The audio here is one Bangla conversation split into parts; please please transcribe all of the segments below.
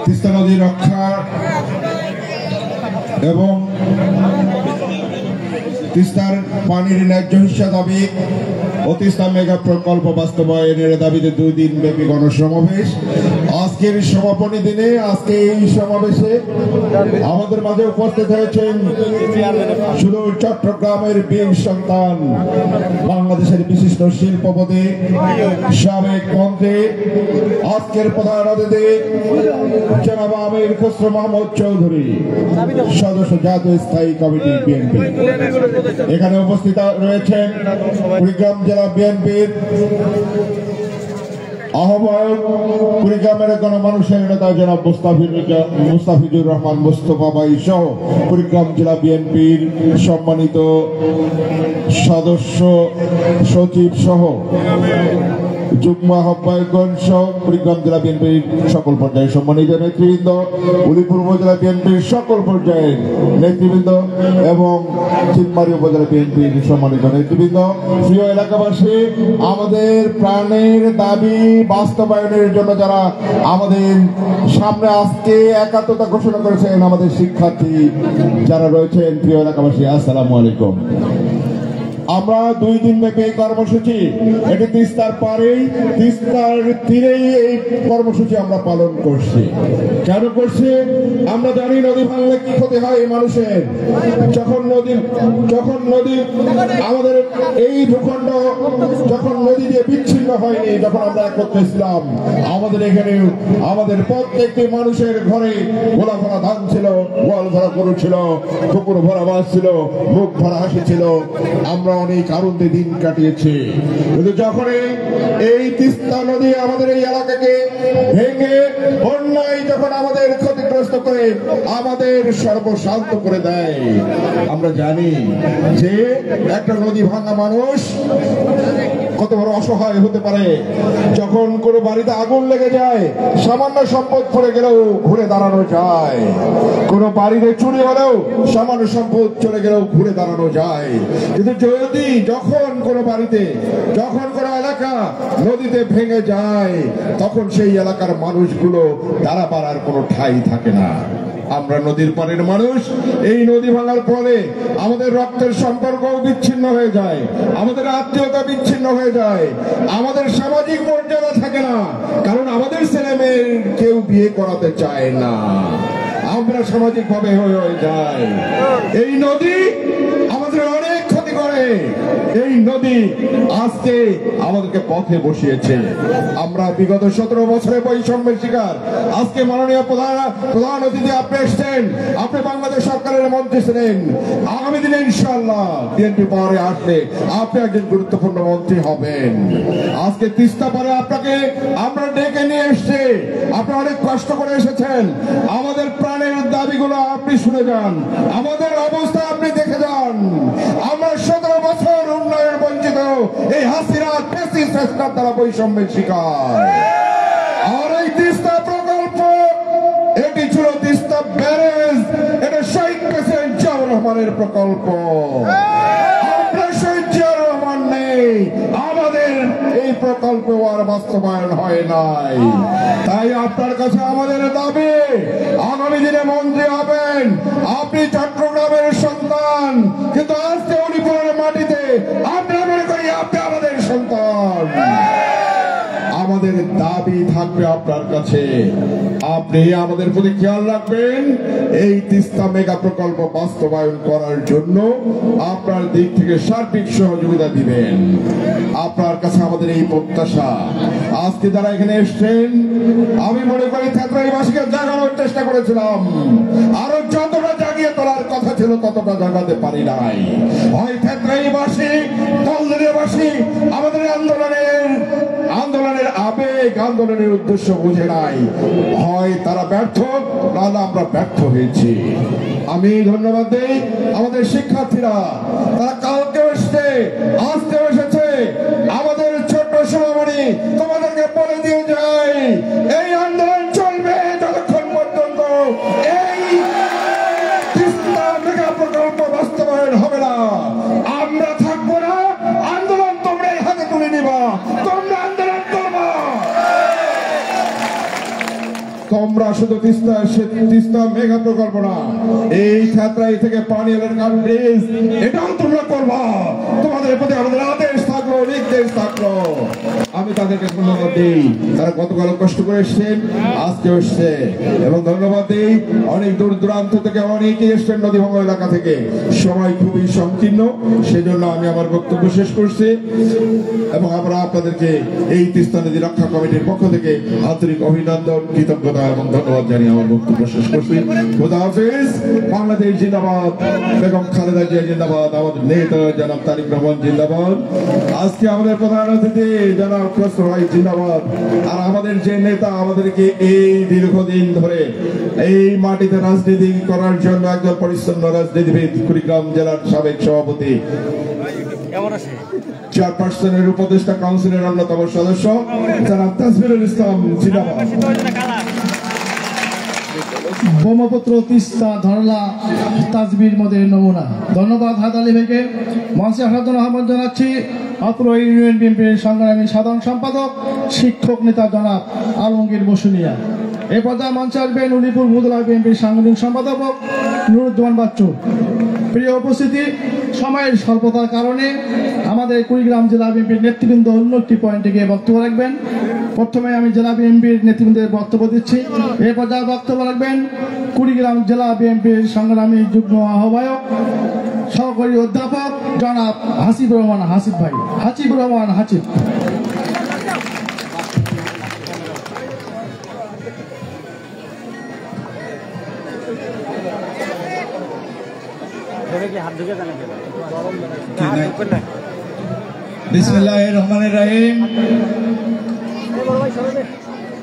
তিস্তা নদী রক্ষা এবং তিস্তার পানির ন্যায্য হিস্সা দাবি ও তিস্তা মেগা প্রকল্প বাস্তবায়নের দাবিতে 2 দিন ব্যাপী গণসমাবেশ। আজকের সমাপনী দিনে আজকে এই সমাবেশে আমাদের মাঝে উপস্থিত হয়েছেন শুধু চট্টগ্রামের বীর সন্তান, বাংলাদেশের বিশিষ্ট শিল্পপতি, সাবেক মন্ত্রী, আজকের প্রধান অতিথি জনাব আমির খসরু মাহমুদ চৌধুরী, সদস্য জাতীয় স্থায়ী কমিটি বিএনপি। এখানে উপস্থিত রয়েছেন কুড়িগ্রাম জেলা বিএনপির আহ্বায়ক, কুড়িগ্রামের গণমানুষের নেতা জনাব মুস্তাফিজুর রহমান মুস্তফা ভাই সহ কুড়িগ্রাম জেলা বিএনপির সম্মানিত সদস্য সচিব সহ যুগ্ম আহ্বায়কগণ সহ কুড়িগ্রাম জেলা বিএনপির সকল পর্যায়ের সম্মানিত নেতৃবৃন্দ, উলিপুর উপজেলা বিএনপির সকল পর্যায়ের নেতৃবৃন্দ এবং চিনমারি উপজেলা বিএনপির সম্মানিত নেতৃবৃন্দ, প্রিয় এলাকাবাসী, আমাদের প্রাণের দাবি বাস্তবায়নের জন্য যারা আমাদের সামনে আজকে একাত্মতা ঘোষণা করেছেন, আমাদের শিক্ষার্থী যারা রয়েছেন, প্রিয় এলাকাবাসী, আসসালামু আলাইকুম। আমরা 2 দিন ব্যাপী এই কর্মসূচি, এটি তিস্তার পারেই, তিস্তার তীরেই এই কর্মসূচি আমরা পালন করছি। কেন করছি? আমরা জানি নদী ভাঙলে কি ক্ষতি হয় মানুষের। যখন নদী আমাদের এই ভূখণ্ড যখন নদী দিয়ে বিচ্ছিন্ন হয়নি, যখন আমরা একত্রে ছিলাম, আমাদের এখানে আমাদের প্রত্যেকটি মানুষের ঘরে গোলা ভরা ধান ছিল, গোয়াল ভরা গরু ছিল, পুকুর ভরা মাছ ছিল, মুখ ভরা হাসি ছিল। আমরা অনেক আনন্দে দিন কাটিয়েছি। কিন্তু যখন এই তিস্তা নদী আমাদের এই এলাকাকে ভেঙে বন্যায় যখন আমাদের ক্ষতিগ্রস্ত করে আমাদের সর্বশান্ত করে দেয়, আমরা জানি যে একটা নদী ভাঙা মানুষ কত বড় অসহায় হতে পারে। যখন কোনো বাড়িতে আগুন লেগে যায়, সামান্য সম্পদ পড়ে গেলেও ঘুরে দাঁড়ানো যায়। কোনো বাড়িতে চুরি হলেও সামান্য সম্পদ চলে গেলেও ঘুরে দাঁড়ানো যায়। কিন্তু যখন কোনো বাড়িতে, যখন কোনো এলাকা নদীতে ভেঙে যায়, তখন সেই এলাকার মানুষগুলো দাঁড়াবার আর কোনো ঠাঁই থাকে না। আমরা নদীর পাড়ের মানুষ, এই নদী ভাঙার ফলে আমাদের রক্তের সম্পর্ক বিচ্ছিন্ন হয়ে যায়, আমাদের আত্মীয়তা বিচ্ছিন্ন হয়ে যায়, আমাদের সামাজিক মর্যাদা থাকে না, কারণ আমাদের ছেলে মেয়ে কেউ বিয়ে করাতে চায় না, আমরা সামাজিক ভাবে হয়ে যাই। এই নদী আমাদের অনেক ক্ষতি করে। এই নদী আজকে আমাদেরকে পথে বসিয়েছে। আমরা বিগত 17 বছরে বৈষম্যের শিকার। আজকে মাননীয় প্রধান অতিথি আপনি এসছেন, আপনি বাংলাদেশ সরকারের মন্ত্রী ছিলেন। আগামী দিনে ইনশাআল্লাহ বিএনপি পাওয়ারে আসলে আপনি একজন গুরুত্বপূর্ণ মন্ত্রী হবেন। আজকে তিস্তা পারে আপনাকে আমরা ডেকে নিয়ে এসছি। আপনি অনেক কষ্ট করে এসেছেন। আমাদের প্রাণের দাবিগুলো আপনি শুনে যান, আমাদের অবস্থা আপনি দেখে যান। আমরা 17 বছর উন্নয়ন বঞ্চিত, এই হাসিনা ফ্যাসিস্টের দ্বারা বৈষম্যের শিকার। আর এই তিস্তা প্রকল্প, এটি ছিল তিস্তা ব্যারেজ, এটা শহীদ প্রেসিডেন্ট জিয়াউর রহমানের প্রকল্প। আমরা শহীদ জিয়াউর রহমান নেই, আমাদের এই প্রকল্প আর বাস্তবায়ন হয় নাই। তাই আপনার কাছে আমাদের দাবি, আগামী দিনে মন্ত্রী হবেন, আপনি চট্টগ্রামের সন্তান, কিন্তু আজকে উলিপুরের মাটিতে আমরা মনে করি আপনি আমাদের সন্তান। আমাদের দাবি থাকবে আপনার কাছে, আপনি আমাদের প্রতি খেয়াল রাখবেন। এই তিস্তা মেগা প্রকল্প বাস্তবায়ন করার জন্য আপনার দিক থেকে সার্বিক সহযোগিতা দিবেন। আপনার কাছে আমাদের এই প্রত্যাশা। আজকে যারা এখানে এসছেন, আমি মনে করি ত্যাত্রাইবাসীকে জাগানোর চেষ্টা করেছিলাম, আরো যতটা জাগিয়ে তোলার কথা ছিল ততটা জাগাতে পারি নাই। হয় ত্যাত্রাইবাসী, দলদলীয়বাসী আমাদের আন্দোলনের আবেগ, আন্দোলনের উদ্দেশ্য বুঝে নাই, হয় তারা ব্যর্থ, নাহলে আমরা ব্যর্থ হয়েছি। আমি ধন্যবাদ দেই আমাদের শিক্ষার্থীরা, তারা কালকে এসছে, আজকে এসেছে। আমাদের ছোট্ট সমামণি তোমাদেরকে বলে দিয়ে যায়, এই আন্দোলন চলবে যতক্ষণ পর্যন্ত এই তিস্তা মেগা প্রকল্প বাস্তবায়ন হবে না। আমরা থাকবো না, আন্দোলন তোমরাই হাতে তুলে নিবা, তোমরা আন্দোলন করবা। তোমরা শুধু তিস্তা মেগা প্রকল্প না, এই ছাত্রাই থেকে পানি ব্রিজ এটাও তোমরা করবা। তোমাদের প্রতি আমাদের আদেশ থাকলো, নির্দেশ থাকলো। আমি তাদেরকে ধন্যবাদ দিই, তারা গতকাল কষ্ট করে এসছেন, আজকে এসছে, এবং ধন্যবাদ দিই অনেক দূর দূরান্ত থেকে অনেকে এসছেন নদীভাঙ্গা এলাকা থেকে। সময় খুবই সংকীর্ণ, সেজন্য আমি আমার বক্তব্য শেষ করছি এবং আমরা আপনাদেরকে এই তিস্তা নদী রক্ষা কমিটির পক্ষ থেকে আন্তরিক অভিনন্দন, কৃতজ্ঞতা এবং ধন্যবাদ জানিয়ে আমার বক্তব্য শেষ করছি। খোদা হাফেজ। বাংলাদেশ জিন্দাবাদ, বেগম খালেদা জিয়া জিন্দাবাদ, আমাদের নেতা জনাব তারেক রহমান জিন্দাবাদ, আজকে আমাদের প্রধান অতিথি জনাব খসরু ভাই জিন্দাবাদ। আর আমাদের যে নেতা আমাদেরকে এই দীর্ঘদিন ধরে এই মাটিতে রাজনীতি করার জন্য একজন পরিচ্ছন্ন রাজনীতিবিদ, কুড়িগ্রাম জেলার সাবেক সভাপতি, চেয়ারপারসনের উপদেষ্টা কাউন্সিলের অন্যতম সদস্য জনাব তাজমিরুল ইসলাম জিন্দাবাদ। ব্রহ্মপুত্র তিস্তা ধরলা তাজবির মধ্যে নমুনা। ধন্যবাদ হাত আলী ভাইকে। মঞ্চে আসার জন্য আহ্বান জানাচ্ছি অত্র ইউনিয়ন বিএনপির সংগ্রামী সাধারণ সম্পাদক শিক্ষক নেতা জনাব আলমগীর বসুনিয়া। এই পর্যায়ে মঞ্চে আসবেন উলিপুর উপজেলা বিএনপির সাংগঠনিক সম্পাদক নুরুজ্জামান বাচ্চু। প্রিয় উপস্থিতি, সময়ের স্বল্পতার কারণে আমাদের কুড়িগ্রাম জেলা বিএনপির নেতৃবৃন্দ অন্য একটি পয়েন্টে গিয়ে বক্তব্য রাখবেন। প্রথমে আমি জেলা বিএনপির নেতৃবৃন্দের বক্তব্য দিচ্ছি। এই পর্যায়ে বক্তব্য রাখবেন কুড়িগ্রাম জেলা বিএনপির সংগ্রামী যুগ্ম আহ্বায়ক সহকারী অধ্যাপক জনাব হাসিবুর রহমান হাসিব ভাই। হাসিবুর রহমান হাসিব। বিসমিল্লাহির রহমানির রহিম।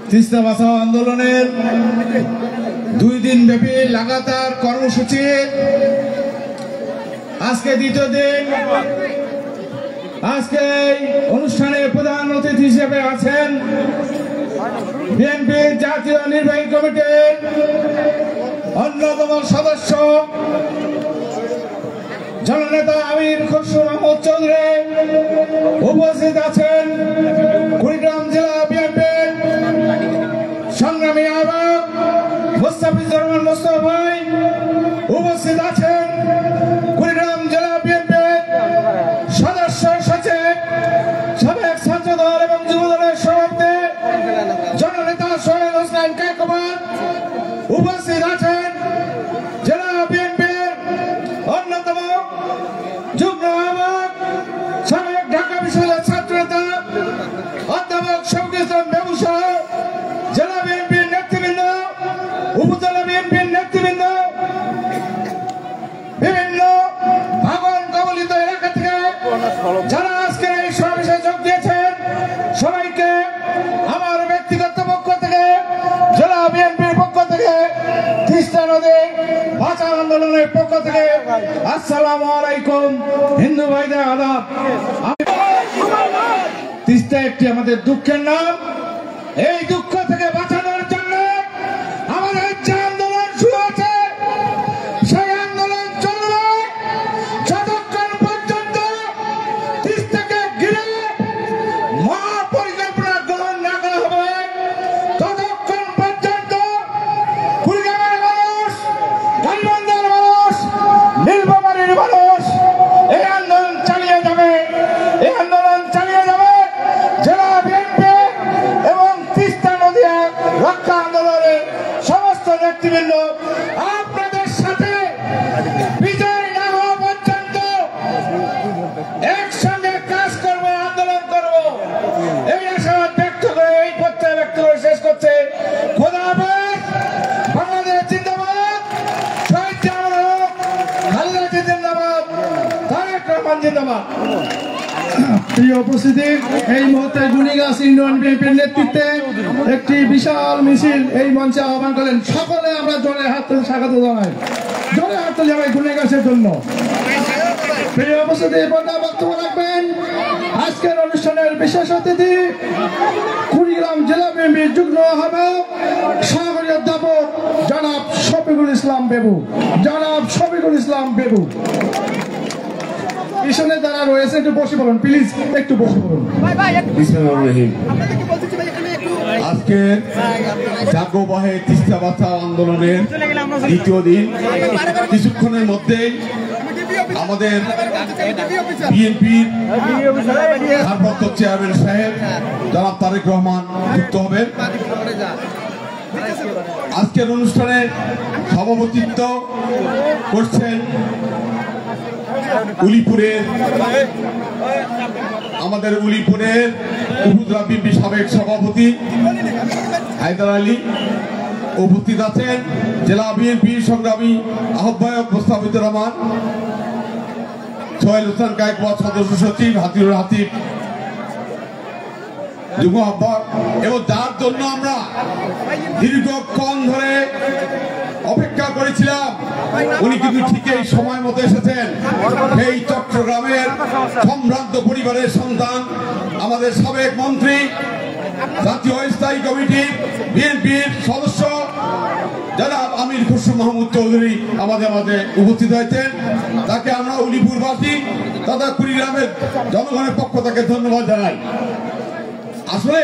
তিস্তা বাঁচাও আন্দোলনের 2 দিন ব্যাপী লাগাতার কর্মসূচি আজকে দ্বিতীয় দিন। আজকে এই অনুষ্ঠানে প্রধান অতিথি হিসেবে আছেন বিএনপি জাতীয় নির্বাহী কমিটির অন্যতম সদস্য জননেতা আমির খসরু মাহমুদ চৌধুরী। উপস্থিত আছেন কুড়িগ্রাম জেলা বিএনপির সংগ্রামী আহ্বায়ক মুস্তাফিজুর রহমান মুস্তফা ভাই। উপস্থিত আছেন কুড়িগ্রাম জেলা বিএনপির সদস্য সচিব, সাবেক ছাত্রদল এবং যুবদলের সভাপতি জননেতা সোহেল হোসেন কাকুমান। উপস্থিত আছেন জেলা বিএনপির অন্যতম যুগ্ম আহ্বায়ক সাবেক ঢাকা বিশ্ববিদ্যালয়ের ছাত্রনেতা অধ্যাপক শফিকুল ইসলাম বাবু সহ জেলা বিএনপির নেতৃবৃন্দ, উপজেলা বিএনপির নেতৃবৃন্দ, বিভিন্ন ভাগন কবলিত এলাকা থেকে যারা আজকে এই সমাবেশে যোগ দিয়েছেন, সবাইকে আমার ব্যক্তিগত পক্ষ থেকে, জেলা বিএনপির পক্ষ থেকে, তিস্তা নদী বাঁচাও আন্দোলনের পক্ষ থেকে আসসালামু আলাইকুম। হিন্দু ভাইদের আদাব। তিস্তা একটি আমাদের দুঃখের নাম। এই দুঃখ থেকে বাঁচানোর জন্য আমাদের যে আন্দোলন শুরু আছে, সেই আন্দোলন চলবে যতক্ষণ পর্যন্ত তিস্তাকে ঘিরে মহাপরিকল্পনা গ্রহণ না করা হবে, ততক্ষণ পর্যন্ত কুড়িগ্রামের মানুষ, গাইবান্ধার মানুষ, নীলফামারীর মানুষ এই আন্দোলন চালিয়ে যাবে। এই আন্দোলন চালিয়ে যাবে জেলা বিএনপি এবং তিস্তা নদী রক্ষা আন্দোলনের সমস্ত নেতৃবৃন্দ আপনাদের সাথে বিজয় না হওয়া পর্যন্ত একসঙ্গে কাজ করব, আন্দোলন করব, এই আশাবাদ ব্যক্ত করে এই প্রত্যয় ব্যক্ত করে শেষ করছে। খোদা হাফেজ। বাংলাদেশ জিন্দাবাদ, শহীদ জামাল খালেদা জিয়া জিন্দাবাদ, তারেক রহমান জিন্দাবাদ। প্রিয় উপস্থিতি, এই মুহূর্তে গুনিগাছ ইউনিয়ন বিএনপির নেতৃত্বে একটি বিশাল মিছিল এই মঞ্চে আহ্বান করেন। সকলে আমরা জোরে হাত তুলে স্বাগত জানাই। জোরে হাত তুলে যাবে গুনিগাছের জন্য। প্রিয় উপস্থিতি, পর্যায়ে বক্তব্য রাখবেন আজকের অনুষ্ঠানের বিশেষ অতিথি কুড়িগ্রাম জেলা বিএনপির যুগ্ম আহ্বায়ক সহকারী অধ্যাপক জনাব শফিকুল ইসলাম বেবু। জনাব শফিকুল ইসলাম বেবু পিছনে যারা রয়েছে একটু বসে পড়ুন, প্লিজ একটু বসে পড়ুন। আজকে জাগোবাহে তিস্তা বাঁচাও আন্দোলনের দ্বিতীয় দিন। কিছুক্ষণের মধ্যেই আমাদের বিএনপির ভারপ্রাপ্ত চেয়ারম্যান সাহেব জনাব তারেক রহমান যুক্ত হবেন। আজকের অনুষ্ঠানে সভাপতিত্ব করছেন আমাদের উলিপুরের উপজেলা বিএনপি সাবেক সভাপতি হায়দার আলী। উপস্থিত আছেন জেলা বিএনপির সংগ্রামী আহ্বায়ক মোস্তাফিজুর রহমান, সোহেল হোসেন গায়কওয়াদ সদস্য সচিব, হাতিউর হাতিব যুগ্ম আহ্বায়ক, এবং যার জন্য আমরা দীর্ঘক্ষণ ধরে অপেক্ষা করেছিলাম উনি কিন্তু ঠিকই সময় মতো এসেছেন। এই চট্টগ্রামের সম্ভ্রান্ত পরিবারের সন্তান, আমাদের সাবেক মন্ত্রী, জাতীয় স্থায়ী কমিটির বিএনপির সদস্য জনাব আমির খসরু মাহমুদ চৌধুরী আমাদের মাঝে উপস্থিত হয়েছেন। তাকে আমরা উলিপুরবাসী তথা কুড়িগ্রামের জনগণের পক্ষ থেকে ধন্যবাদ জানাই। আসলে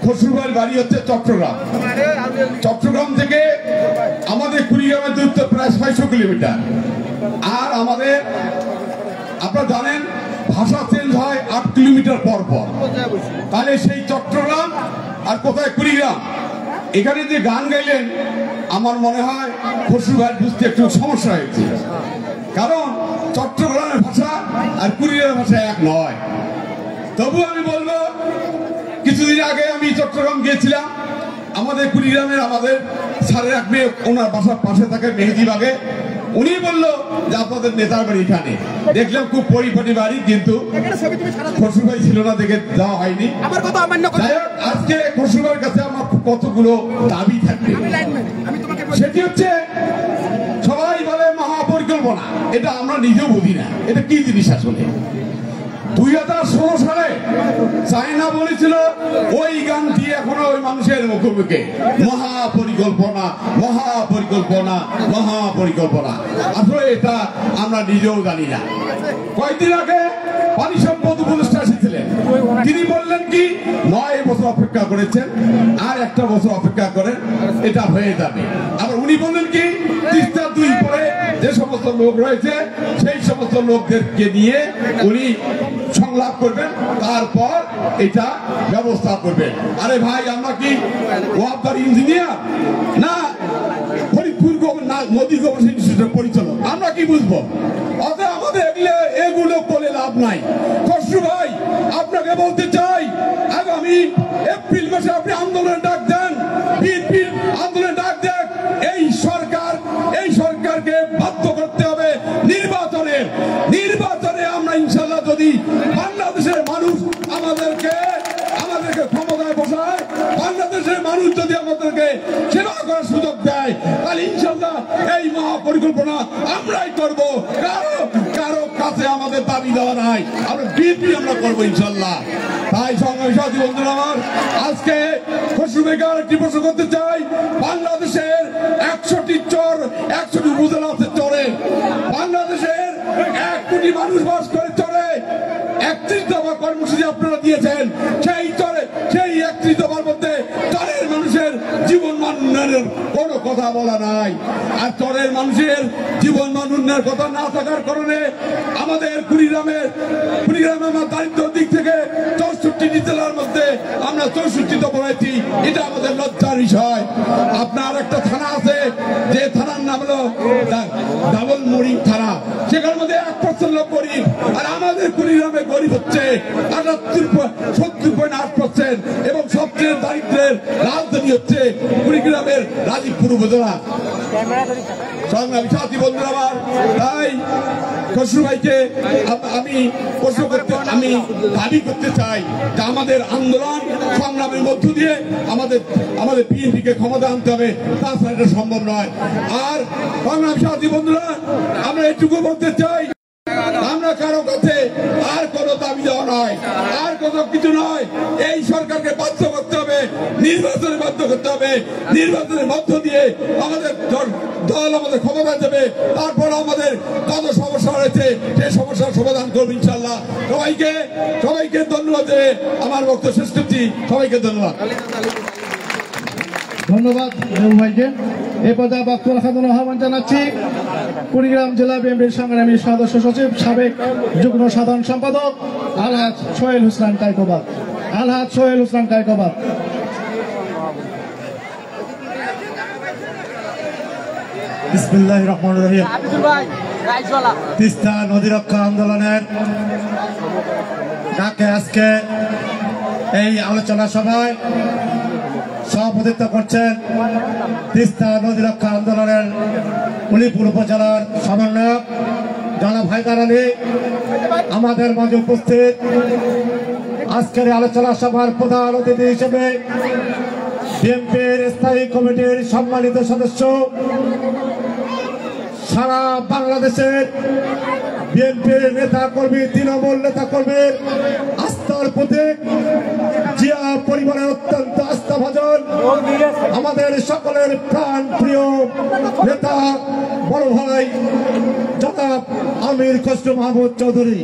খসরু ভাইয়ের বাড়ি হচ্ছে চট্টগ্রাম। চট্টগ্রাম থেকে আমাদের কুড়িগ্রামের দূরত্ব প্রায় 600 কিলোমিটার। আর আমাদের আপনারা জানেন ভাষা চেঞ্জ হয় 8 কিলোমিটার পর পর। তাহলে সেই চট্টগ্রাম আর কোথায় কুড়িগ্রাম, এখানে যে গান গাইলেন আমার মনে হয় খসরু ভাই বুঝতে একটু সমস্যা হয়েছে, কারণ চট্টগ্রামের ভাষা আর কুড়িগ্রামের ভাষা এক নয়। তবু আমি বলবো, কিছুদিন আগে আমি চট্টগ্রাম গিয়েছিলাম, আমাদের কুড়িগ্রামের আমাদের স্যারের এক মেয়ে, ওনার বাসার পাশে থাকে মেহেদিবাগে। উনি বললো যে আপনাদের নেতার বাড়ি এখানে। দেখলাম খুব পরিপাটি বাড়ি, কিন্তু খসরু ভাই ছিল না দেখে যাওয়া হয়নি। আজকে খসরু ভাইয়ের কাছে আমার কতগুলো দাবি থাকবে। সেটি হচ্ছে, সবাই বলে মহাপরিকল্পনা, এটা আমরা নিজেও বুঝি না এটা কি জিনিস আসলে। 2016 সালে চায়না বলেছিল ওই গানটি এখনো ওই মানুষের মুখে মুখে, মহাপরিকল্পনা মহাপরিকল্পনা মহাপরিকল্পনা। আসলে এটা আমরা নিজেও জানি না। কয়েকদিন আগে পানি সম্পদ উপদেষ্টা এসেছিলেন, তিনি বললেন কি 9 বছর অপেক্ষা করেছেন, আর একটা বছর অপেক্ষা করেন, এটা হয়ে যাবে। আবার উনি বললেন কি তিস্তা 2 পরে যে সমস্ত লোক রয়েছে সেই সমস্ত লোকদেরকে নিয়ে উনি সংলাপ করবেন, তারপর এটা ব্যবস্থা করবেন। আরে ভাই, আমরা কি ওয়াবদার ইঞ্জিনিয়ার না ফরিদপুর নদী গবেষণা ইনস্টিটিউটের পরিচালক? আমরা কি বুঝবো? অতএব আমাদের এগুলো বলে লাভ নাই। খসরু ভাই, আপনাকে বলতে চাই, আগামী এপ্রিল মাসে আপনি আন্দোলন ডাক দেন, বিএনপির আন্দোলন ডাক দেন। এই সরকারকে বাধ্য করতে হবে নির্বাচনে আমরা ইনশাল্লাহ, যদি বাংলাদেশের মানুষ আমাদেরকে ক্ষমতায় বসায়, বাংলাদেশের মানুষ যদি আমাদেরকে সেবা করার সুযোগ দেয়, তাহলে ইনশাল্লাহ এই মহাপরিকল্পনা আমরাই করব। কারো কাছে আমাদের দাবি দেওয়া নাই, আমরা বিএনপি আমরা করবো ইনশাল্লাহ। তাই সংগ্রামী সাথী বন্ধুরা আমার, আজকে খসরু ভাইকে আরেকটি প্রশ্ন করতে চাই। বাংলাদেশের 100টি চর, 100টি উপজেলা আছে চরে। বাংলাদেশের 1 কোটি মানুষ বাস করে চরে। 31 দফা কর্মসূচি আপনারা দিয়েছেন, সেই 31 দফার মধ্যে চরের মানুষের জীবন মান উন্নয়নের কোনো কথা বলা নাই। আর চরের মানুষের জীবন মান উন্নয়নের কথা না থাকার কারণে আমাদের কুড়িগ্রামের আমার দারিদ্র দিক থেকে 64টি জেলার মধ্যে আমরা 64 দফা হয়েছি। এটা আমাদের লজ্জার বিষয়। আপনার একটা থানা আছে, যে থানার নাম হলো ডাবল মোড়িং থানা, সেখানের মধ্যে 1% লোক গরিব। আর আমাদের কুড়িগ্রামে গরিব হচ্ছে 70.8%, এবং সবচেয়ে দারিদ্রের রাজধানী হচ্ছে কুড়িগ্রামের রাজীবপুর উপজেলা। সংগ্রামী সাথী বন্ধুরা আমার, তাই খসরু ভাইকে আমি দাবি করতে চাই যে আমাদের আন্দোলন সংগ্রামের মধ্য দিয়ে আমাদের বিএনপিকে ক্ষমতা আনতে হবে, তাছাড়া এটা সম্ভব নয়। আর সংগ্রামী সাথী বন্ধুরা, আমরা এটুকু বলতে চাই, আমরা কারো কাছে আর কোনো দাবি দেওয়া নয়, আর কত কিছু নয়, এই সরকারকে বাধ্য করতে হবে, নির্বাচনে বাধ্য করতে হবে। নির্বাচনের মধ্য দিয়ে আমাদের দল আমাদের ক্ষমতা দেবে, তারপর আমাদের কত সমস্যা রয়েছে সেই সমস্যার সমাধান করবো ইনশাল্লাহ। সবাইকে ধন্যবাদ দেবে। আমার বক্তব্য শেষ করছি। সবাইকে ধন্যবাদ। ধন্যবাদ রেবু ভাইকে। এ পর্যায়ে বক্তব্য রাখার জন্য আহ্বান জানাচ্ছি কুড়িগ্রাম জেলা বিএনপির সংগ্রামী সদস্য সচিব সাবেক যুগ্ম সাধারণ সম্পাদক আলহাজ সোহেল হোসেন কায়কোবাদ। আলহাজ সোহেল হোসেন কায়কোবাদ। বিসমিল্লাহির রহমানির রহিম। তিস্তা নদী রক্ষা আন্দোলনের ডাকে আজকে এই আলোচনা সভায় সভাপতিত্ব করছেন তিস্তা নদী রক্ষা আন্দোলনের উলিপুর উপজেলার সমন্বয়ক জনাব হায়দার আলী। আমাদের মাঝে উপস্থিত আজকের আলোচনা সভার প্রধান অতিথি হিসেবে বিএনপির স্থায়ী কমিটির সম্মানিত সদস্য, সারা বাংলাদেশের বিএনপির নেতা কর্মী, তৃণমূল নেতা কর্মীর আস্থার প্রতীক, জিয়া পরিবারের অত্যন্ত আস্থাভাজন, আমাদের সকলের প্রাণ প্রিয় নেতা বড় ভাই জনাব আমির খসরু মাহমুদ চৌধুরী।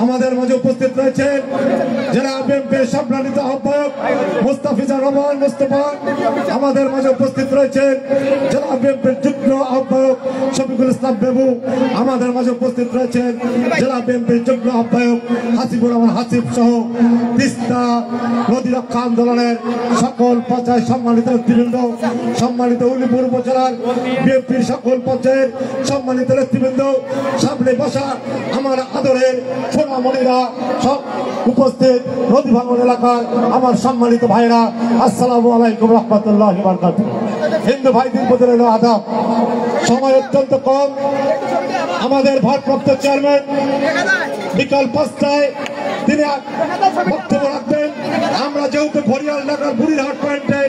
আমাদের মাঝে উপস্থিত রয়েছেন জেলা বিএনপির সম্মানিত আহ্বায়ক মোস্তাফিজুর রহমান মোস্তফা। আমাদের মাঝে উপস্থিত রয়েছেন জেলা বিএনপির যুগ্ম আহ্বায়ক শফিকুল ইসলাম বেবু। আমাদের মাঝে উপস্থিত রয়েছেন জেলা বিএনপির যুগ্ম আহ্বায়ক হাসিবুর রহমান হাসিব সহ তিস্তা নদী রক্ষা আন্দোলনের সকল পর্যায়ে সম্মানিত নেতৃবৃন্দ, সম্মানিত উলিপুর উপজেলার বিএনপির সকল পর্যায়ের সম্মানিত নেতৃবৃন্দ, সামনে বসা আমার আদরের সোনামণিরা, সব উপস্থিত নদী ভাঙন এলাকার আমার সম্মানিত ভাইরা, আসসালামু আলাইকুম রহমতুল্লাহি ওয়া বারাকাতুহু। হিন্দু ভাইদের প্রতি রইল আদাব। সময় অত্যন্ত কম। আমাদের ভারপ্রাপ্ত চেয়ারম্যান বিকাল 5টায় তিনি বক্তব্য রাখবেন। আমরা যেহেতু ঘড়িয়াল এলাকার বুড়িরহাট পয়েন্টে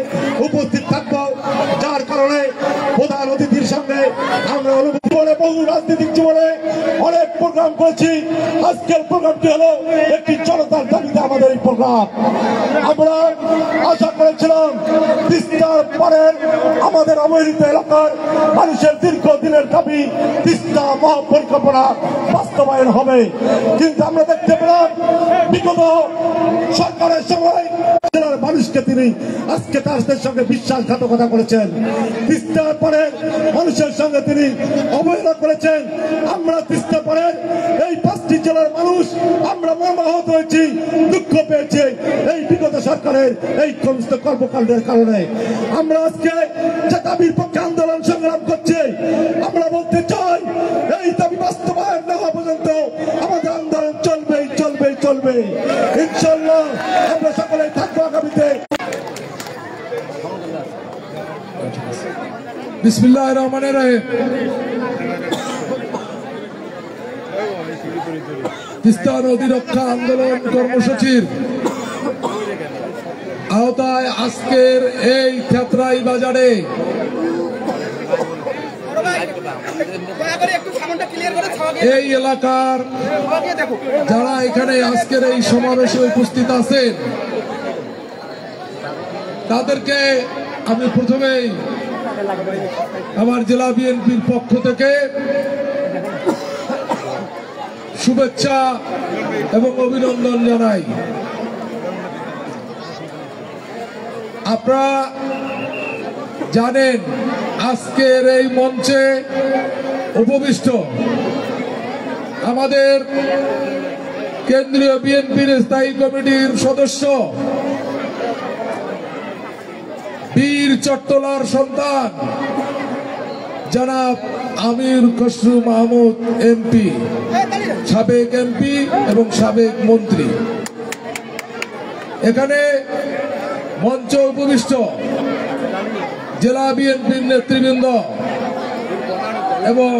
উপস্থিত থাকবো, যার কারণে প্রধান অতিথির সঙ্গে আমরা জীবনে, বহু রাজনৈতিক জীবনে অনেক প্রোগ্রাম করেছি। আজকের প্রোগ্রামটি হলো একটি জনতার দাবিতে আমাদের এই প্রোগ্রাম। আমরা আশা করেছিলাম তিস্তার পরের আমাদের অবহেলিত এলাকার মানুষের দীর্ঘদিনের দাবি তিস্তা মহাপরিকল্পনা বাস্তবায়ন হবে, কিন্তু আমরা দেখতে পেলাম বিগত সরকারের সময় জেলার মানুষকে তিনি আজকে তাদের সঙ্গে বিশ্বাসঘাতকতা করেছেন। তিস্তার পরে মানুষের সঙ্গে তিনি অবহেলা করেছেন। আমরা তিস্তা পরে এই 5টি জেলার মানুষ আমরা মর্মাহত হয়েছি, দুঃখ পেয়েছি এই বিগত সরকারের এই সমস্ত কর্মকাণ্ডের কারণে। আমরা আজকে যে দাবির পক্ষে আন্দোলন সংগ্রাম করছি, আমরা বলতে চাই এই দাবি বাস্তবায়ন না হওয়া পর্যন্ত আমাদের আন্দোলন চলবেই চলবেই চলবে। ইনশাআল্লাহ আমরা সকলেই থাকবো আগামীতে। বিসমিল্লাহির রহমানির রহিম। তিস্তা নদী রক্ষা আন্দোলন কর্মসূচির আওতায় আজকের এই ক্ষেত্রাই বাজারে এই এলাকার যারা এখানে আজকের এই সমাবেশে উপস্থিত আছেন, তাদেরকে আমি প্রথমেই আমার জেলা বিএনপির পক্ষ থেকে শুভেচ্ছা এবং অভিনন্দন জানাই। আপনারা জানেন আজকের এই মঞ্চে উপবিষ্ট আমাদের কেন্দ্রীয় বিএনপির স্থায়ী কমিটির সদস্য, বীর চট্টলার সন্তান জনাব আমির খসরু মাহমুদ এমপি, সাবেক এমপি এবং সাবেক মন্ত্রী। এখানে মঞ্চ উপবিষ্ট জেলা বিএনপির নেতৃবৃন্দ এবং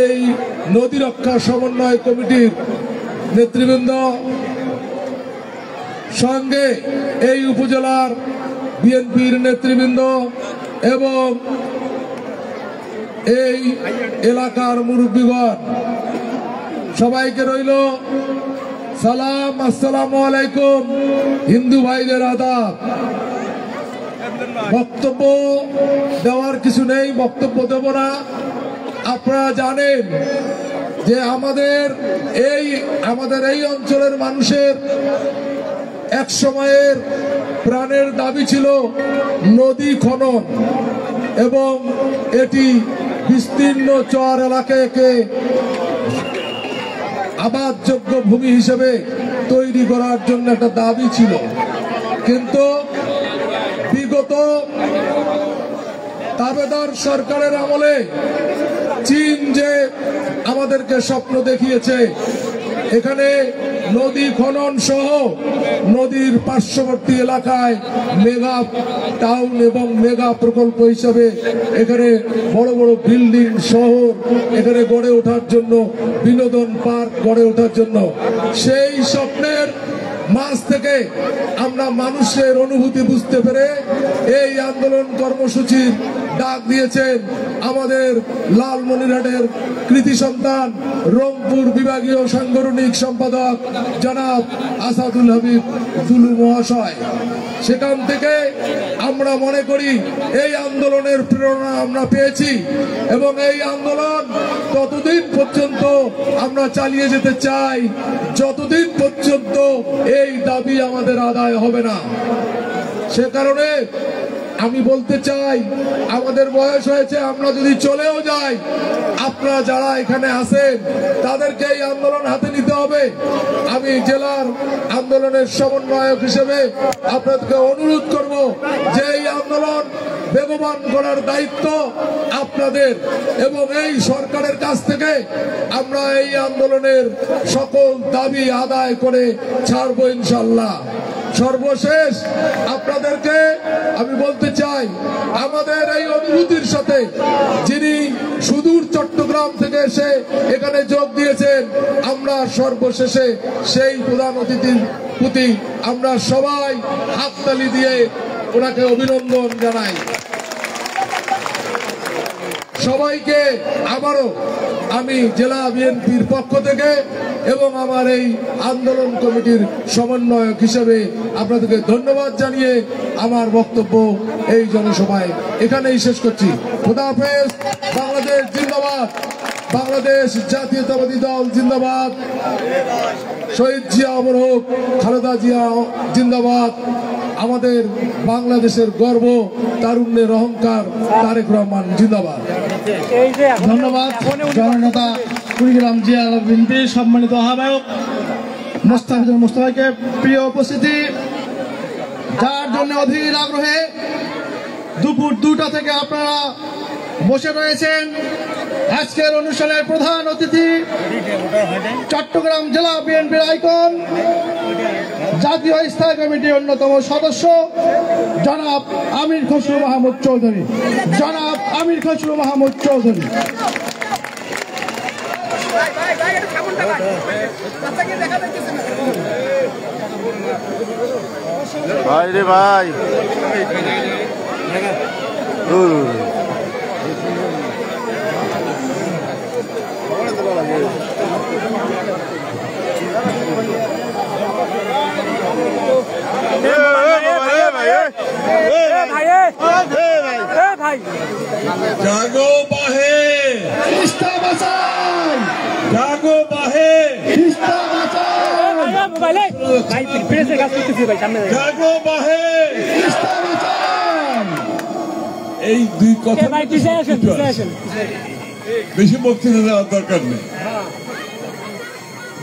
এই নদী রক্ষা সমন্বয় কমিটির নেতৃবৃন্দ, সঙ্গে এই উপজেলার বিএনপির নেতৃবৃন্দ এবং এই এলাকার মুরব্বীগণ, সবাইকে রইল সালাম, আসসালামু আলাইকুম। হিন্দু ভাইদের আদাব। বক্তব্য দেওয়ার কিছু নেই, বক্তব্য দেব না। আপনারা জানেন যে আমাদের এই অঞ্চলের মানুষের এক সময়ের প্রাণের দাবি ছিল নদী খনন এবং এটি বিস্তীর্ণ চর এলাকাকে আবাদযোগ্য ভূমি হিসেবে তৈরি করার জন্য একটা দাবি ছিল। কিন্তু বিগত তাবেদার সরকারের আমলে চীন যে আমাদেরকে স্বপ্ন দেখিয়েছে এখানে নদী খনন সহ নদীর পার্শ্ববর্তী এলাকায় মেগা টাউন এবং মেগা প্রকল্প হিসাবে এখানে বড় বড় বিল্ডিং শহর এখানে গড়ে ওঠার জন্য, বিনোদন পার্ক গড়ে ওঠার জন্য, সেই স্বপ্নের মাঝ থেকে আমরা মানুষের অনুভূতি বুঝতে পেরে এই আন্দোলন কর্মসূচির ডাক দিয়েছেন আমাদের লালমনিরহাটের কৃতি সন্তান রংপুর বিভাগীয় সাংগঠনিক সম্পাদক জনাব আসাদুল হাবিব দুলু মহাশয়। সেখান থেকে আমরা মনে করি এই আন্দোলনের প্রেরণা আমরা পেয়েছি এবং এই আন্দোলন ততদিন পর্যন্ত আমরা চালিয়ে যেতে চাই যতদিন পর্যন্ত এই দাবি আমাদের আদায় হবে না। সে কারণে আমি বলতে চাই আমাদের বয়স হয়েছে, আমরা যদি চলেও যাই আপনারা যারা এখানে আছেন তাদেরকে এই আন্দোলন হাতে নিতে হবে। আমি জেলার আন্দোলনের সমন্বয়ক হিসেবে আপনাদেরকে অনুরোধ করব যে এই আন্দোলন বেগবান করার দায়িত্ব আপনাদের এবং এই সরকারের কাছ থেকে আমরা এই আন্দোলনের সকল দাবি আদায় করে ছাড়বো ইনশাল্লাহ। সর্বশেষ আপনাদেরকে আমি বলতে চাই আমাদের এই অনুভূতির সাথে যিনি সুদূর চট্টগ্রাম থেকে এসে এখানে যোগ দিয়েছেন, আমরা সর্বশেষে সেই প্রধান অতিথির প্রতি আমরা সবাই হাততালি দিয়ে ওনাকে অভিনন্দন জানাই। সবাইকে আবারও আমি জেলা বিএনপির পক্ষ থেকে এবং আমার এই আন্দোলন কমিটির সমন্বয়ক হিসেবে আপনাদেরকে ধন্যবাদ জানিয়ে আমার বক্তব্য এই জনসভায় এখানেই শেষ করছি। খোদা হাফেজ। বাংলাদেশ জিন্দাবাদ, বাংলাদেশ জাতীয়তাবাদী দল জিন্দাবাদ, শহীদ জিয়া অমর হোক, খালেদা জিয়া জিন্দাবাদ, আমাদের বাংলাদেশের গর্ব, তারুণ্যের অহংকার তারেক রহমান জিন্দাবাদ। ধন্যবাদ জননেতা কুড়িগ্রাম জিয়া বিএনপির সম্মানিত আহ্বায়ক মোস্তাফিজুর মোস্তফাকে। প্রিয় উপস্থিতি, যার জন্য অধীর আগ্রহে দুপুর 2টা থেকে আপনারা বসে রয়েছেন, আজকের অনুষ্ঠানের প্রধান অতিথি চট্টগ্রাম জেলা বিএনপির আইকন, জাতীয় স্থায়ী কমিটির অন্যতম সদস্য জনাব আমির খসরু মাহমুদ চৌধুরী। জনাব আমির খসরু মাহমুদ চৌধুরী। ভাই রে ভাই, জাগো বাহে, তিস্তা বাঁচাও, জাগো বাহে, তিস্তা বাঁচাও, জাগো বাহে। তিস্তা বাঁচাও। এই দুই কথা বেশি বক্তৃতা দেওয়ার দরকার নেই।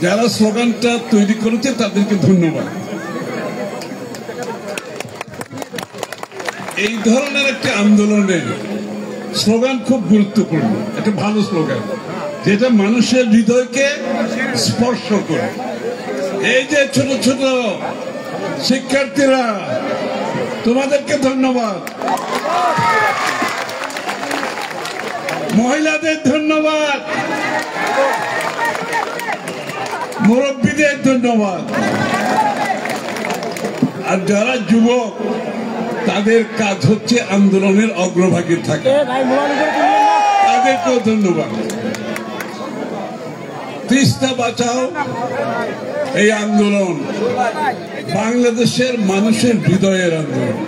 যারা স্লোগানটা তৈরি করেছে তাদেরকে ধন্যবাদ। এই ধরনের একটা আন্দোলনের স্লোগান খুব গুরুত্বপূর্ণ, একটা ভালো স্লোগান যেটা মানুষের হৃদয়কে স্পর্শ করে। এই যে ছোট ছোট শিক্ষার্থীরা, তোমাদেরকে ধন্যবাদ। মহিলাদের ধন্যবাদ, মুরব্বীদের ধন্যবাদ। আর যারা যুবক তাদের কাজ হচ্ছে আন্দোলনের অগ্রভাগে থাকে, তাদেরকেও ধন্যবাদ। তিস্তা বাঁচাও এই আন্দোলন বাংলাদেশের মানুষের হৃদয়ের আন্দোলন।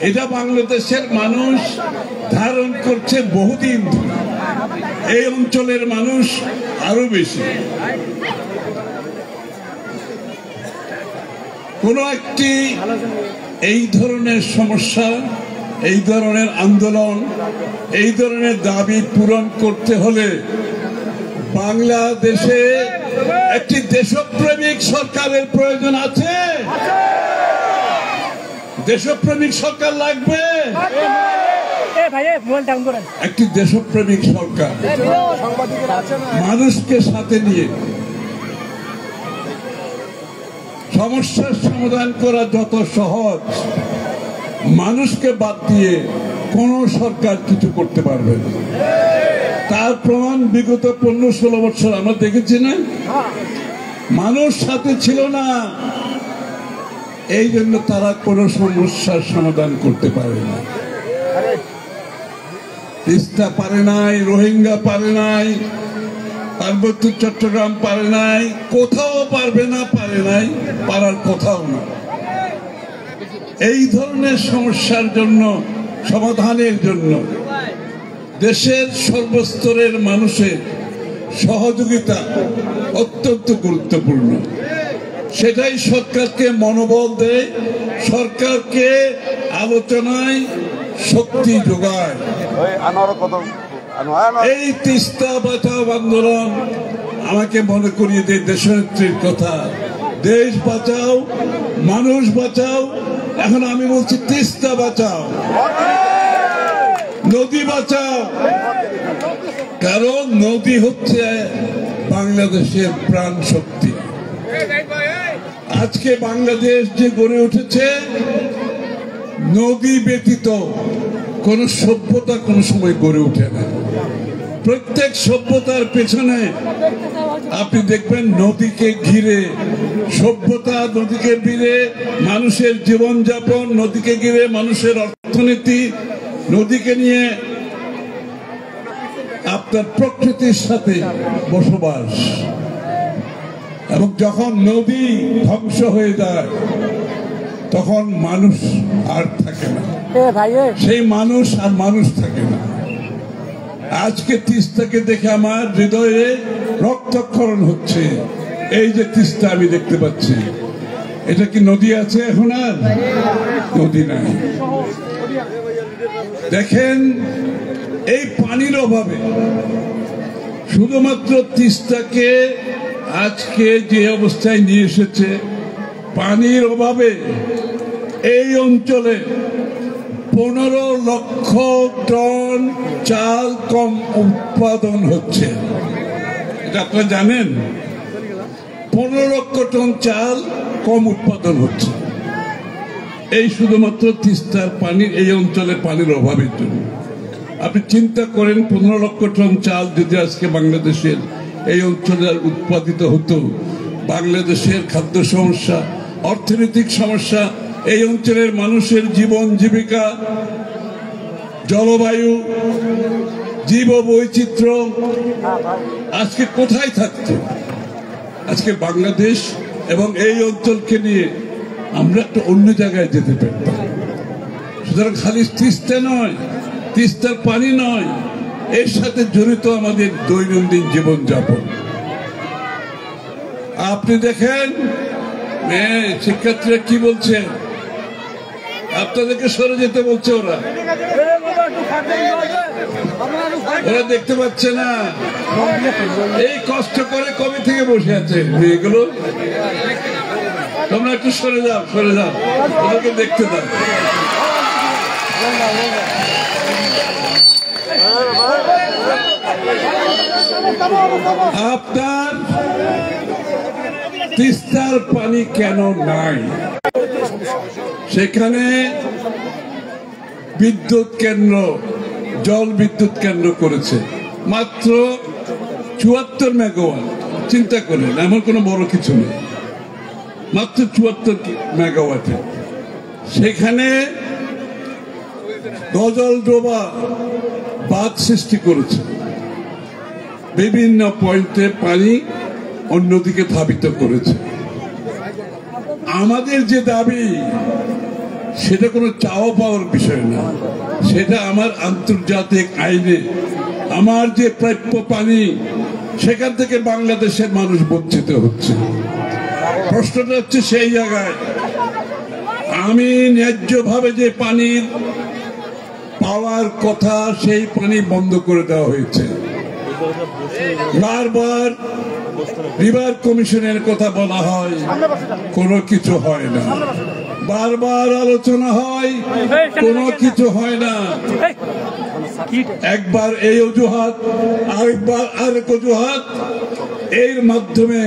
এটা বাংলাদেশের মানুষ ধারণ করছে বহুদিন, এই অঞ্চলের মানুষ আরো বেশি। কোন একটি এই ধরনের সমস্যা, এই ধরনের আন্দোলন, এই ধরনের দাবি পূরণ করতে হলে বাংলাদেশে একটি দেশপ্রেমিক সরকারের প্রয়োজন আছে। দেশপ্রেমিক সরকার লাগবে, একটি দেশপ্রেমিক সরকার মানুষকে সাথে নিয়ে সমস্যার সমাধান করা যত সহজ, মানুষকে বাদ দিয়ে কোন সরকার কিছু করতে পারবে না। তার প্রমাণ বিগত 15-16 বছর আমরা দেখেছি না, মানুষ সাথে ছিল না, এই জন্য তারা কোন সমস্যার সমাধান করতে পারে না। তিস্তা পারে নাই, রোহিঙ্গা পারে নাই, পার্বত্য চট্টগ্রাম পারে নাই, কোথাও পারবে না, পারে নাই, পারার কোথাও না। এই ধরনের সমস্যার জন্য, সমাধানের জন্য দেশের সর্বস্তরের মানুষের সহযোগিতা অত্যন্ত গুরুত্বপূর্ণ। সেটাই সরকারকে মনোবল দেয়, সরকারকে আলোচনায় শক্তি যোগায়। এই তিস্তা বাঁচাও আন্দোলন আমাকে মনে করিয়ে দেয় দেশনেত্রীর কথা। দেশ বাঁচাও, মানুষ বাঁচাও। এখন আমি বলছি তিস্তা বাঁচাও, নদী বাঁচাও, কারণ নদী হচ্ছে বাংলাদেশের প্রাণ শক্তি। আজকে বাংলাদেশ যে গড়ে উঠেছে, নদী ব্যতীত কোন সভ্যতা কোন সময় গড়ে ওঠে না। প্রত্যেক সভ্যতার পেছনে আপনি দেখবেন নদীকে ঘিরে সভ্যতা, নদীকে ঘিরে মানুষের জীবনযাপন, নদীকে ঘিরে মানুষের অর্থনীতি, নদীকে নিয়ে আপনার প্রকৃতির সাথে বসবাস। এবং যখন নদী ধ্বংস হয়ে যায় তখন মানুষ আর থাকে না, সেই মানুষ আর মানুষ থাকে না। আজকে তিস্তাকে দেখে আমার হৃদয়ে রক্তক্ষরণ হচ্ছে। এই যে তিস্তা আমি দেখতে পাচ্ছি, এটা কি নদী আছে? এখন আর নদী নাই। দেখেন, এই পানির অভাবে শুধুমাত্র তিস্তাকে আজকে যে অবস্থায় নিয়ে এসেছে, পানির অভাবে এই অঞ্চলে 15 লক্ষ টন চাল কম উৎপাদন হচ্ছে। এটা আপনারা জানেন? 15 লক্ষ টন চাল কম উৎপাদন হচ্ছে, এই শুধুমাত্র তিস্তার পানির, এই অঞ্চলে পানির অভাবের জন্য। আপনি চিন্তা করেন, 15 লক্ষ টন চাল যদি আজকে বাংলাদেশের এই অঞ্চলে উৎপাদিত হতো, বাংলাদেশের খাদ্য সমস্যা, অর্থনৈতিক সমস্যা, এই অঞ্চলের মানুষের জীবন জীবিকা, জলবায়ু, জীব বৈচিত্র্য আজকে কোথায় থাকতো? আজকে বাংলাদেশ এবং এই অঞ্চলকে নিয়ে আমরা একটা অন্য জায়গায় যেতে পারতাম। সুতরাং খালি তিস্তা নয়, তিস্তার পানি নয়, এর সাথে জড়িত আমাদের দৈনন্দিন জীবনযাপন। আপনি দেখেন শিক্ষার্থীরা কি বলছে, আপনাদেরকে সরে যেতে বলছে। ওরা দেখতে পাচ্ছে না, এই কষ্ট করে কবে থেকে বসে আছে এগুলো। তোমরা একটু সরে যাও, সরে যাও, ওদেরকে দেখতে দাও। আপনার তিস্তার পানি কেন নাই? সেখানে বিদ্যুৎ কেন্দ্র, জল বিদ্যুৎ কেন্দ্র করেছে মাত্র 74 মেগাওয়াট। চিন্তা করেন, এমন কোনো বড় কিছু নেই, মাত্র 74 মেগাওয়াটে। সেখানে গজলডোবা বাঁধ সৃষ্টি করেছে, বিভিন্ন পয়েন্টে পানি অন্যদিকে ধাবিত করেছে। আমাদের যে দাবি সেটা কোনো চাওয়া পাওয়ার বিষয় না, সেটা আমার আন্তর্জাতিক আইনে আমার যে প্রাপ্য পানি সেখান থেকে বাংলাদেশের মানুষ বঞ্চিত হচ্ছে। প্রশ্নটা হচ্ছে সেই জায়গায় আমি ন্যায্যভাবে যে পানির পাওয়ার কথা সেই পানি বন্ধ করে দেওয়া হয়েছে। বারবার রিভার কমিশনের কথা বলা হয়, কোনো কিছু হয় না। বারবার আলোচনা হয়, কোনো কিছু হয় না। একবার এই অজুহাত, আরেকবার আরেক অজুহাত, এর মাধ্যমে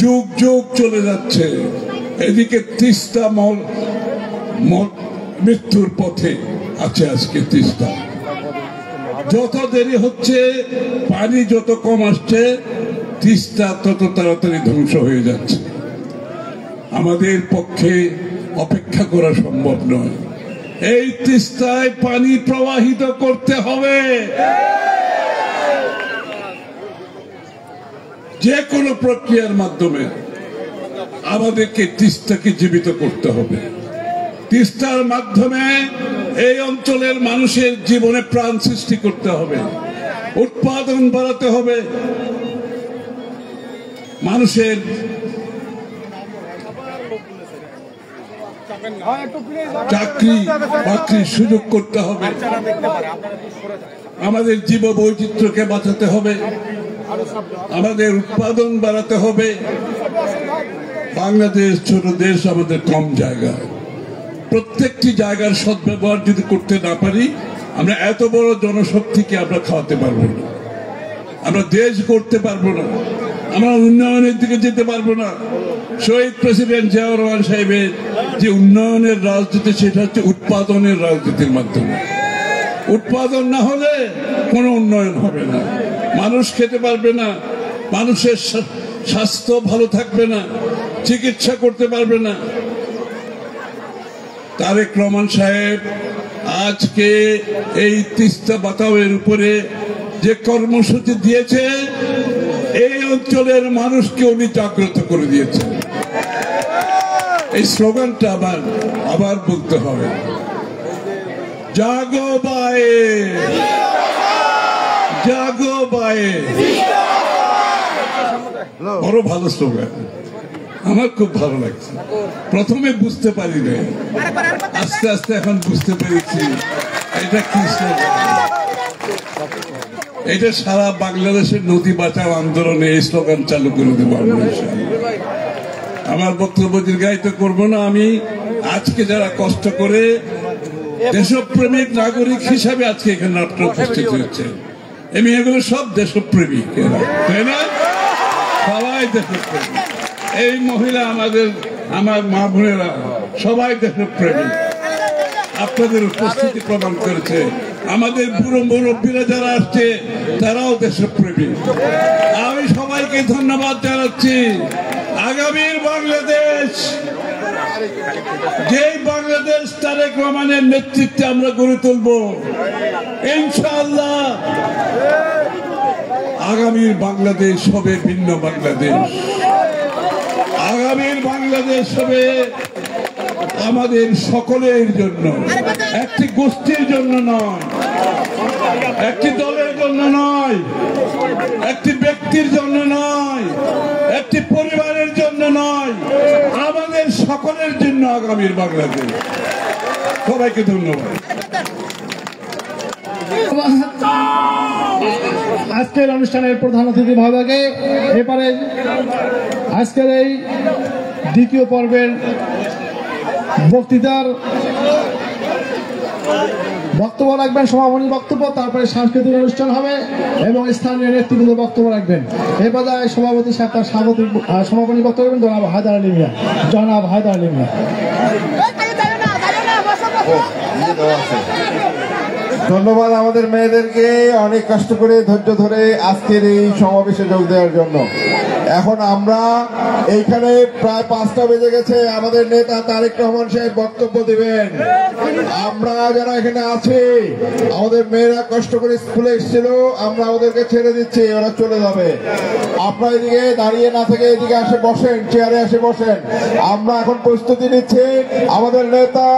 যুগ যুগ চলে যাচ্ছে। এদিকে তিস্তা মৃত্যুর পথে আছে আজকে তিস্তা। যত দেরি হচ্ছে, পানি যত কম আসছে, তিস্তা তত তাড়াতাড়ি ধ্বংস হয়ে যাচ্ছে। আমাদের পক্ষে অপেক্ষা করা সম্ভব নয়। এই তিস্তায় পানি প্রবাহিত করতে হবে। যে কোনো প্রক্রিয়ার মাধ্যমে আমাদেরকে তিস্তাকে জীবিত করতে হবে। তিস্তার মাধ্যমে এই অঞ্চলের মানুষের জীবনে প্রাণ সৃষ্টি করতে হবে, উৎপাদন বাড়াতে হবে, মানুষের চাকরি বাকরির সুযোগ করতে হবে, আমাদের জীব বৈচিত্র্যকে বাঁচাতে হবে, আমাদের উৎপাদন বাড়াতে হবে। বাংলাদেশ ছোট দেশ, আমাদের কম জায়গা, প্রত্যেকটি জায়গার সদ্ব্যবহার যদি করতে না পারি, আমরা এত বড় জনশক্তিকে আমরা খাওয়াতে পারবো না, আমরা দেশ করতে পারবো না, আমরা উন্নয়নের দিকে যেতে পারবো না। শহীদ প্রেসিডেন্ট জিয়াউর রহমান সাহেবের যে উন্নয়নের রাজনীতি, সেটা হচ্ছে উৎপাদনের রাজনীতির মাধ্যমে। উৎপাদন না হলে কোনো উন্নয়ন হবে না, মানুষ খেতে পারবে না, মানুষের স্বাস্থ্য ভালো থাকবে না, চিকিৎসা করতে পারবে না। তারেক রহমান সাহেব আজকে এই তিস্তা বাতাওয়ের উপরে যে কর্মসূচি দিয়েছে, এই অঞ্চলের মানুষকে উনি জাগ্রত করে দিয়েছেন। এই স্লোগানটা আবার বলতে হবে, জাগো বায়ে, জাগো বায়ে। বড় ভালো স্লোগান, আমার খুব ভালো লাগছে। প্রথমে বুঝতে পারি না, আস্তে আস্তে এখন বুঝতে পেরেছি এটা কি স্লোগান। এটা সারা বাংলাদেশের নদী বাঁচাও আন্দোলনে এই স্লোগান চালু করে দেবো। আমার বক্তব্য দীর্ঘায়িত করবো না। আমি আজকে যারা কষ্ট করে দেশপ্রেমিক নাগরিক হিসাবে আজকে এখানে আপনারা উপস্থিত হয়েছে, আমি এগুলো সব দেশপ্রেমিক, তাই না? সবাই দেশপ্রেমিক। এই মহিলা, আমার মা বোনেরা সবাই দেশপ্রেমিক। আপনাদের উপস্থিতি প্রমাণ করেছে। আমাদের বুড়ো মুরব্বীরা যারা আসছে তারাও দেশপ্রেমিক। আমি সবাইকে ধন্যবাদ জানাচ্ছি। আগামীর বাংলাদেশ, যেই বাংলাদেশ তারেক রহমানের নেতৃত্বে আমরা গড়ে তুলব ইনশাআল্লাহ, আগামীর বাংলাদেশ হবে ভিন্ন বাংলাদেশ। আগামীর বাংলাদেশ হবে আমাদের সকলের জন্য, একটি গোষ্ঠীর জন্য নয়, একটি দলের জন্য নয়, একটি ব্যক্তির জন্য নয়, একটি পরিবারের জন্য নয়, আমাদের সকলের জন্য আগামীর বাংলাদেশ। সবাইকে ধন্যবাদ। আজকের অনুষ্ঠানের প্রধান অতিথি মহোদয়কে এবারে আজকের এই দ্বিতীয় পর্বের বক্তৃতার বক্তব্য রাখবেন, সমাপনী বক্তব্য, তারপরে সাংস্কৃতিক অনুষ্ঠান হবে এবং স্থানীয় নেতৃবৃন্দ বক্তব্য রাখবেন। এই পর্যায়ে সভাপতি সাহেব তার সমাপনী বক্তব্য রাখবেন জনাব হায়দার আলী মিয়া। জনাব হায়দার আলী মিয়া। ধন্যবাদ আমাদের মেয়েদেরকে অনেক কষ্ট করে ধৈর্য ধরে আজকের এই সমাবেশে যোগ দেওয়ার জন্য। এখন আমরা এইখানে প্রায় 5টা বেজে গেছে, আমাদের নেতা তারেক রহমান সাহেব বক্তব্য দিবেন। আমরা যারা এখানে আছি, আমাদের মেয়েরা কষ্ট করে স্কুলে এসেছিল, আমরা ওদেরকে ছেড়ে দিচ্ছি, ওরা চলে যাবে। আপনারা এদিকে দাঁড়িয়ে না থেকে এদিকে আসে বসেন, চেয়ারে আসে বসেন। আমরা এখন প্রস্তুতি নিচ্ছি আমাদের নেতা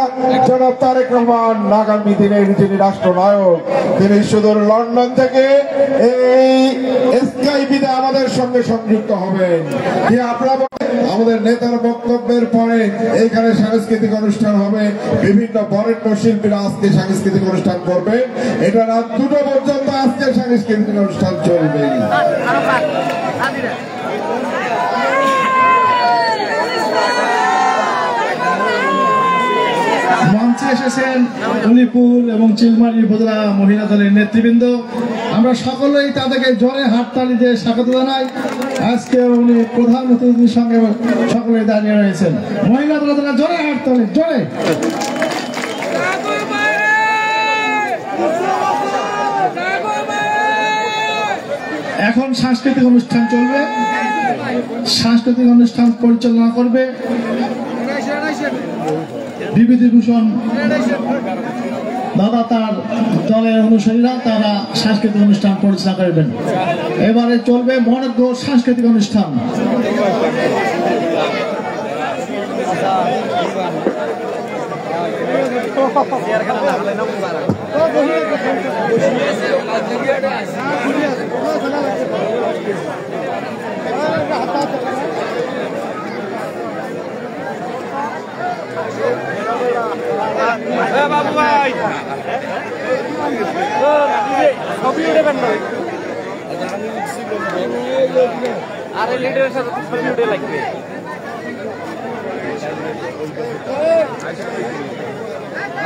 জনাব তারেক রহমান, আগামী দিনের যিনি রাষ্ট্রনায়ক, তিনি সুদূর লন্ডন থেকে এই স্কাইপিতে আমাদের সঙ্গে সংযুক্ত হবেন। আপনারা আমাদের নেতার বক্তব্যের পরে এইখানে সাংস্কৃতিক অনুষ্ঠান হবে, বিভিন্ন বরেণ্য শিল্পীরা আজকে সাংস্কৃতিক অনুষ্ঠান করবে। এটা রাত 2টা পর্যন্ত আজকে সাংস্কৃতিক অনুষ্ঠান চলবে। মঞ্চে এসেছেন উলিপুর এবং চিলমারি উপজেলা মহিলা দলের নেতৃবৃন্দ। আমরা সকলেই তাদেরকে জোরে হাততালি দিয়ে স্বাগত জানাই। আজকে উনি প্রধান অতিথির সঙ্গে সকলে দাঁড়িয়ে রয়েছেন। মহিলা দলের জোরে হাততালি, জোরে। এখন সাংস্কৃতিক অনুষ্ঠান চলবে। সাংস্কৃতিক অনুষ্ঠান পরিচালনা করবে বিভূতিভূষণ দাদা, তার দলের অনুসারীরা, তারা সাংস্কৃতিক অনুষ্ঠান পরিচালনা করবেন। এবারে চলবে মনোজ্ঞ সাংস্কৃতিক অনুষ্ঠান। বাবু ভাই ছবি উঠেবেন না, আরে লিডারের সাথে ছবি উঠে লাগবে।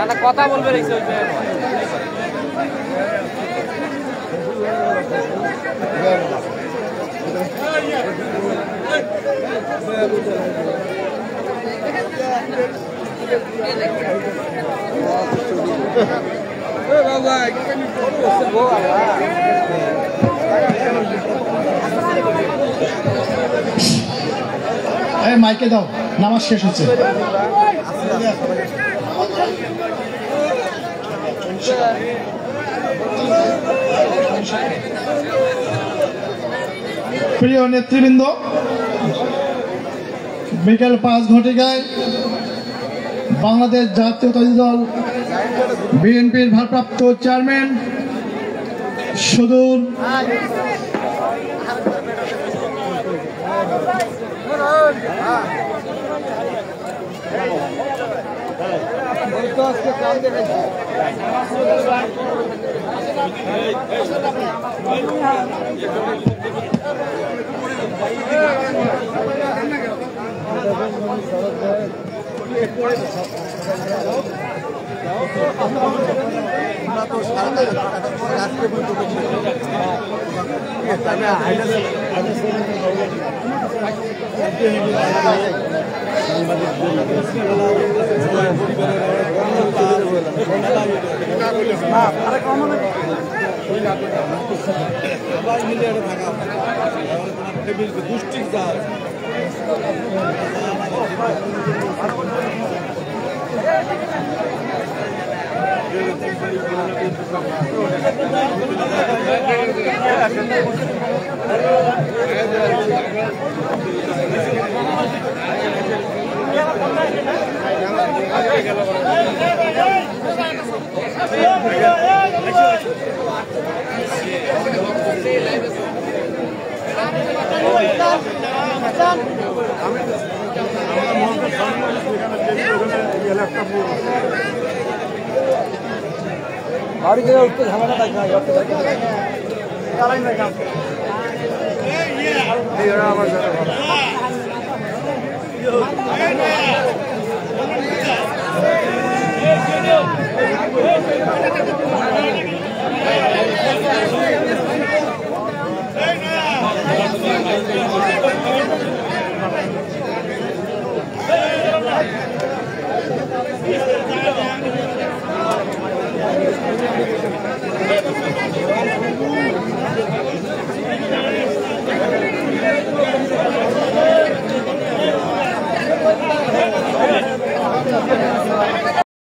না কথা বলবে রেখেছে ওই মাইকে দাও, নামাজ শেষ হচ্ছে। প্রিয় নেতৃবৃন্দ, বিকেল 5 ঘটিকায় বাংলাদেশ জাতীয়তাবাদী দল বিএনপির ভারপ্রাপ্ত চেয়ারম্যান সুদূর বাড়ি থেকে উঠতে ঝামেলা থাকে।